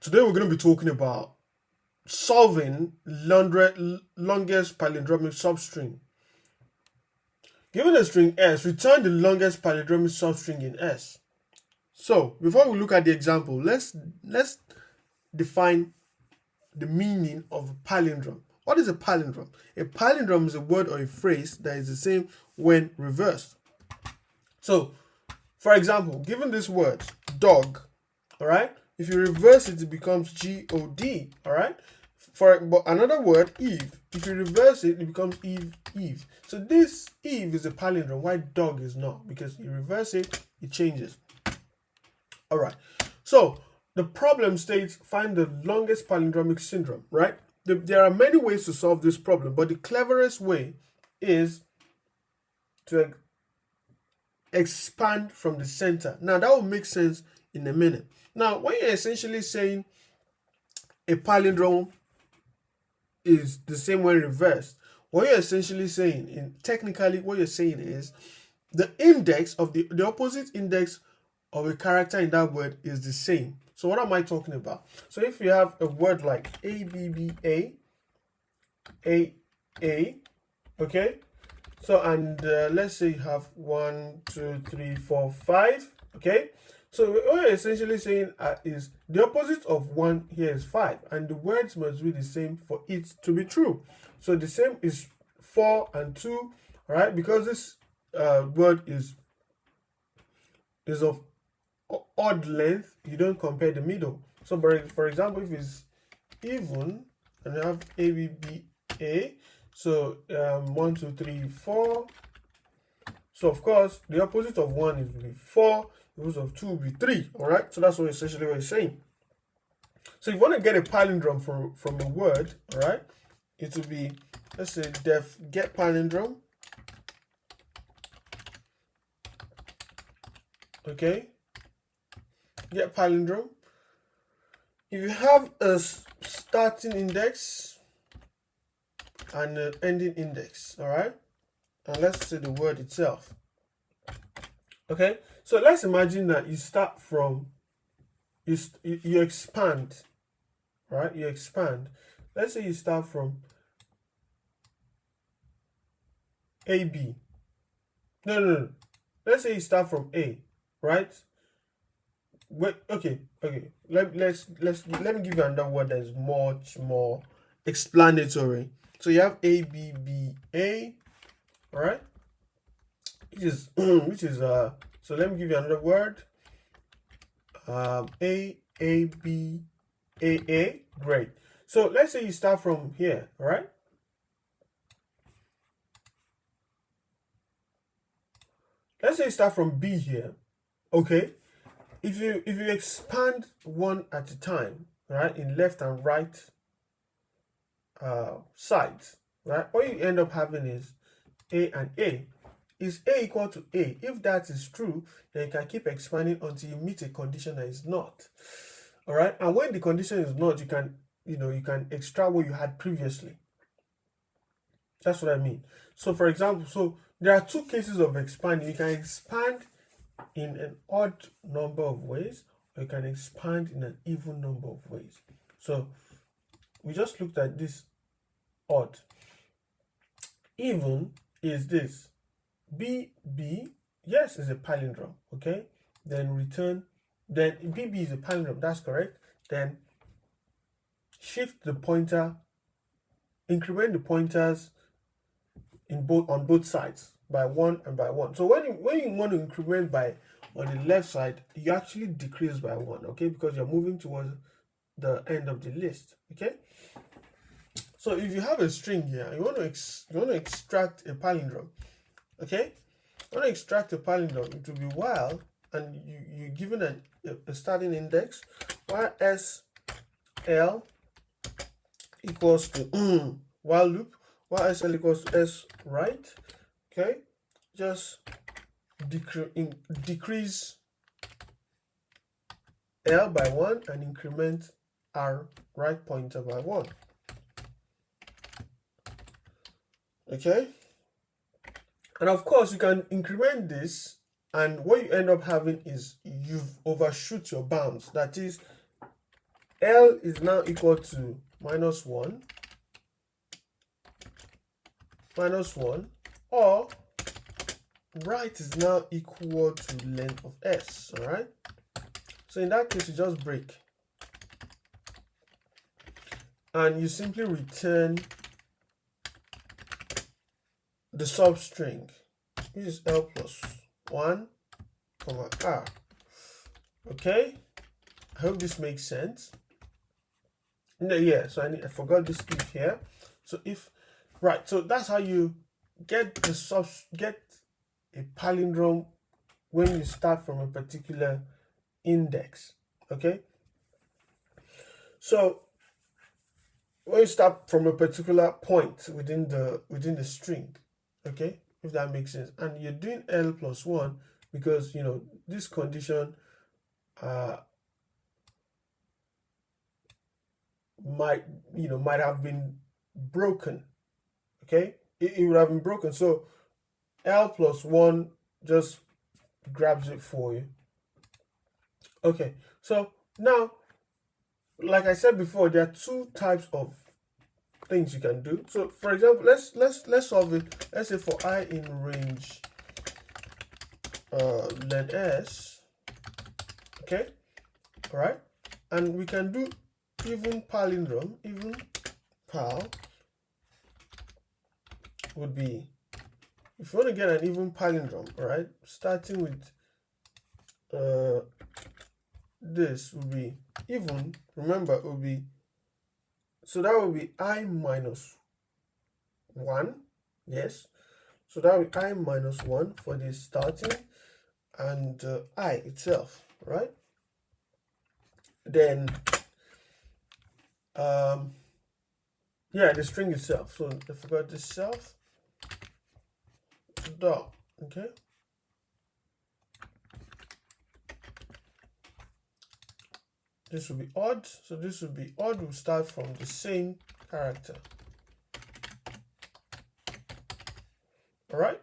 Today we're going to be talking about solving longest palindromic substring. Given a string S, return the longest palindromic substring in S. So before we look at the example, let's define the meaning of a palindrome. What is a palindrome? A palindrome is a word or a phrase that is the same when reversed. So, for example, given this word dog, all right, if you reverse it, it becomes God, all right. But another word, Eve, if you reverse it, it becomes Eve. So this Eve is a palindrome, why dog is not, because you reverse it, it changes. All right. So the problem states find the longest palindromic syndrome, right? There are many ways to solve this problem, but the cleverest way is to expand from the center. Now that will make sense in a minute. Now, when you're essentially saying a palindrome is the same when reversed, what you're essentially saying, technically what you're saying is the index of the opposite index of a character in that word is the same. So what am I talking about? So if you have a word like ABBA, AA, okay? So, and let's say you have 1, 2, 3, 4, 5, okay? So what you're essentially saying is the opposite of 1 here is 5, and the words must be the same for it to be true. So the same is 4 and 2, all right? Because this word is of odd length, you don't compare the middle. So for example, if it's even and you have ABBA, so 1, 2, 3, 4. So of course the opposite of 1 is will be 4, the opposite of 2 will be 3. All right, so that's what essentially what it's saying. So if you want to get a palindrome from a word, all right, it will be, let's say def get palindrome. Okay, get palindrome. If you have a starting index and an ending index, all right, and let's say the word itself. Okay, so let's imagine that you start from you expand, right? You expand. Let's say you start from AB. No. Let's say you start from A, right? Wait, okay. Let me give you another word that is much more explanatory. So you have ABBA, all right? Which is so let me give you another word. AABAA. Great. So let's say you start from here, all right? Let's say you start from B here. Okay. If you expand one at a time, right, in left and right sides, right, what you end up having is A and A. Is A equal to A? If that is true, then you can keep expanding until you meet a condition that is not. All right, and when the condition is not, you can extract what you had previously. That's what I mean. So for example, so there are two cases of expanding. You can expand in an odd number of ways, or you can expand in an even number of ways. So we just looked at this odd. Even is this BB, yes, is a palindrome, okay? Then return, then BB is a palindrome, that's correct. Then shift the pointer, increment the pointers on both sides by 1 and by 1. So when you want to increment by on the left side, you actually decrease by 1, okay, because you're moving towards the end of the list, okay? So if you have a string here, you want to extract a palindrome, okay? You want to extract a palindrome, it will be while, and you're given a starting index, while SL equals to while loop, while SL equals to S right, okay? Just decrease L by 1 and increment R right pointer by 1. Okay, and of course you can increment this, and what you end up having is you've overshoot your bounds. That is, L is now equal to minus 1, or right is now equal to length of S, all right? So in that case, you just break. And you simply return the substring, which is L plus 1, comma R. Okay? I hope this makes sense. No, yeah, so I forgot this if here. So if, right, so that's how you get get a palindrome when you start from a particular index. Okay? So when you start from a particular point within the string, okay, if that makes sense, and you're doing L plus 1 because this condition might have been broken. Okay, it would have been broken, so L plus 1 just grabs it for you. Okay, so now, like I said before, there are two types of things you can do. So for example, let's solve it. Let's say for I in range len S. Okay, all right, and we can do even palindrome. Even pal would be, if you want to get an even palindrome, all right, starting with this would be even. Remember, it would be, so that would be I minus 1. Yes, so that would be I minus 1 for the starting, and I itself, right? Then yeah, the string itself. So I forgot this self dot. Okay, this will be odd, so this will be odd, will start from the same character. All right,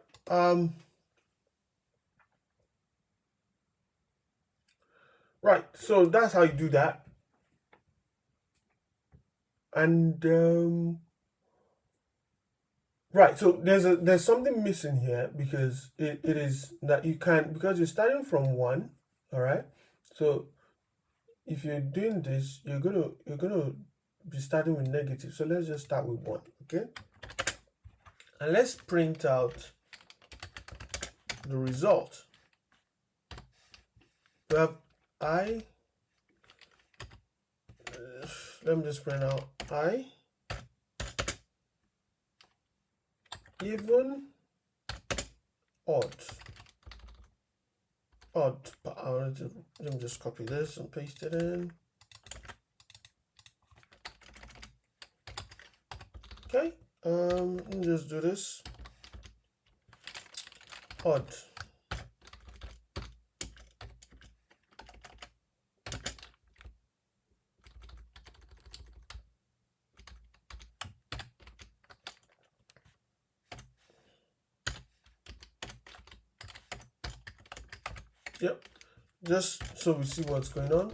right, so that's how you do that. And right, so there's something missing here, because it is that you can't, because you're starting from 1. All right, so if you're doing this, you're gonna be starting with negative. So let's just start with 1. Okay, and let's print out the result. We have I, let me just print out I even odd. Let me just copy this and paste it in. Okay, let me just do this. Odd. Yep, just so we see what's going on.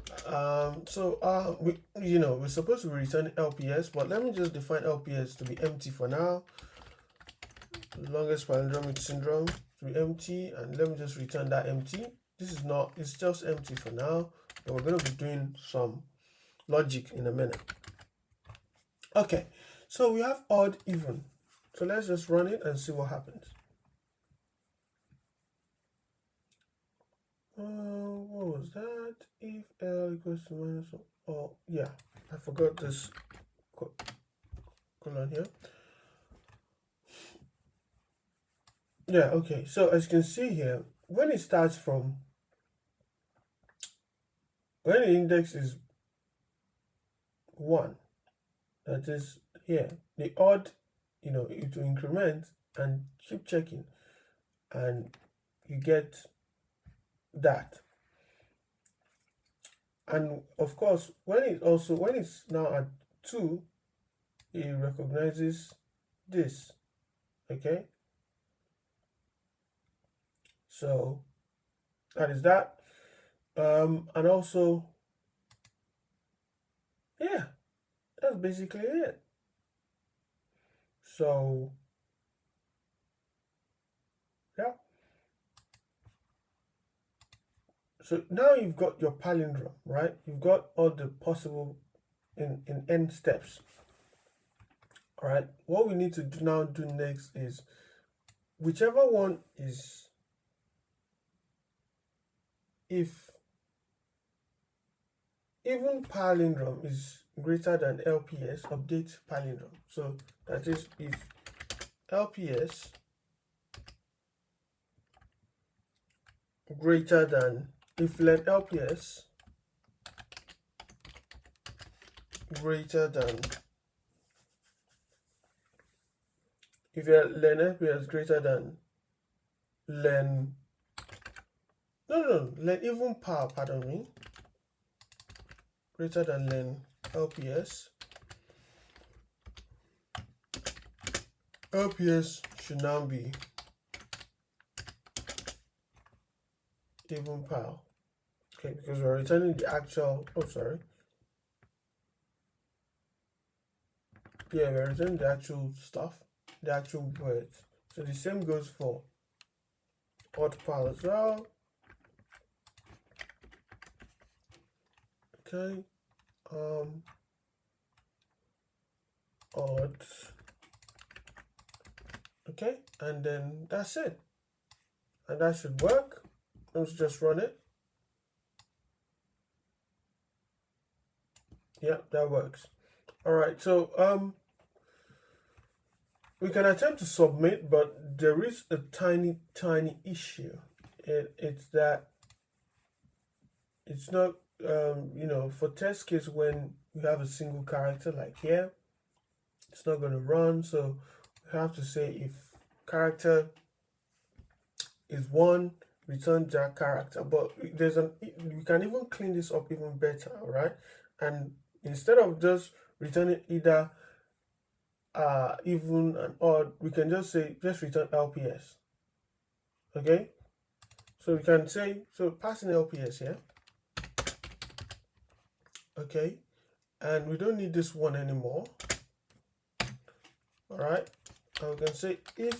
We're supposed to be returning LPS, but let me just define LPS to be empty for now. Longest palindromic syndrome to be empty, and let me just return that empty. This is not, it's just empty for now, but we're going to be doing some logic in a minute. Okay, so we have odd even, so let's just run it and see what happens. What was that? If L equals to minus 1. Oh yeah, I forgot this colon here. Yeah, okay, so as you can see here, when it starts from, when the index is 1, that is here, the odd, it will increment and keep checking, and you get that. And of course, when it's now at 2, it recognizes this. Okay, so that is that. And also, that's basically it. So yeah. So now you've got your palindrome, right? You've got all the possible in n steps. All right. What we need to do next is whichever one is, if even palindrome is greater than LPS, update palindrome. So that is if LPS greater than, if len LPS greater than, if your len LPS greater than len, len even power, pardon me, greater than len LPS, LPS should now be even power. Okay, because we're returning the actual, yeah, we're returning the actual stuff, the actual words. So the same goes for odd power as well. Okay, odd. Okay, and then that's it, and that should work. Let's just run it. Yeah, that works. All right, so we can attempt to submit, but there is a tiny issue. It's that it's not, for test case, when you have a single character like here, it's not going to run. So we have to say if character is 1, return that character. But we can even clean this up even better, all right? And instead of just returning either even and odd, we can just return LPS. Okay, so we can say, so passing LPS here. Okay, and we don't need this one anymore. All right, and we can say if,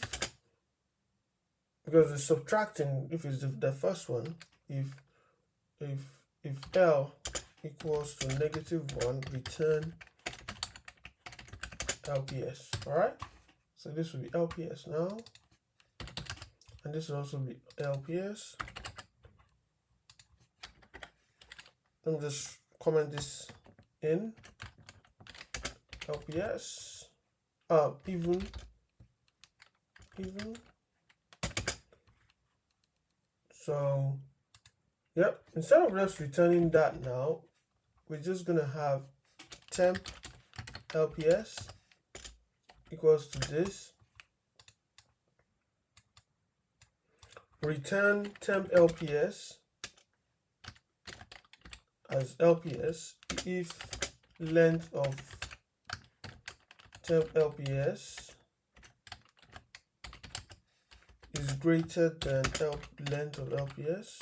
because it's subtracting, if it's the first one, if L equals to -1, return LPS. All right, so this will be LPS now, and this will also be LPS. Let me just comment this in LPS, even. So yep, instead of just returning that now, we're just gonna have temp LPS equals to this, return temp LPS as LPS if length of temp LPS is greater than length of LPS.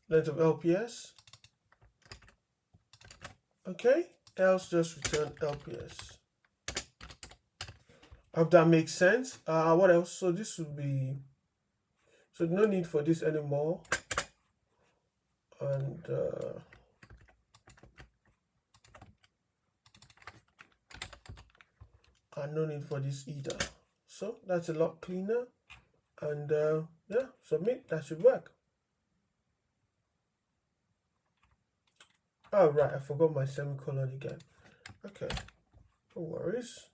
Length of LPS. Okay, else just return LPS. Hope that makes sense. What else? So this would be, so no need for this anymore, and no need for this either. So that's a lot cleaner, and yeah, submit. That should work. Oh right, I forgot my semicolon again. Okay, no worries.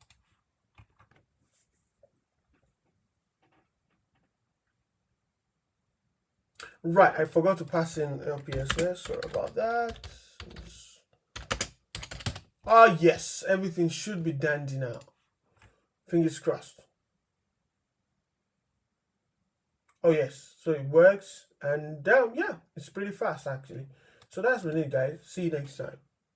Right, I forgot to pass in LPS here. Sorry about that. Yes, everything should be dandy now. Fingers crossed. Oh yes, so it works, and yeah, it's pretty fast actually. So that's really it, guys. See you next time.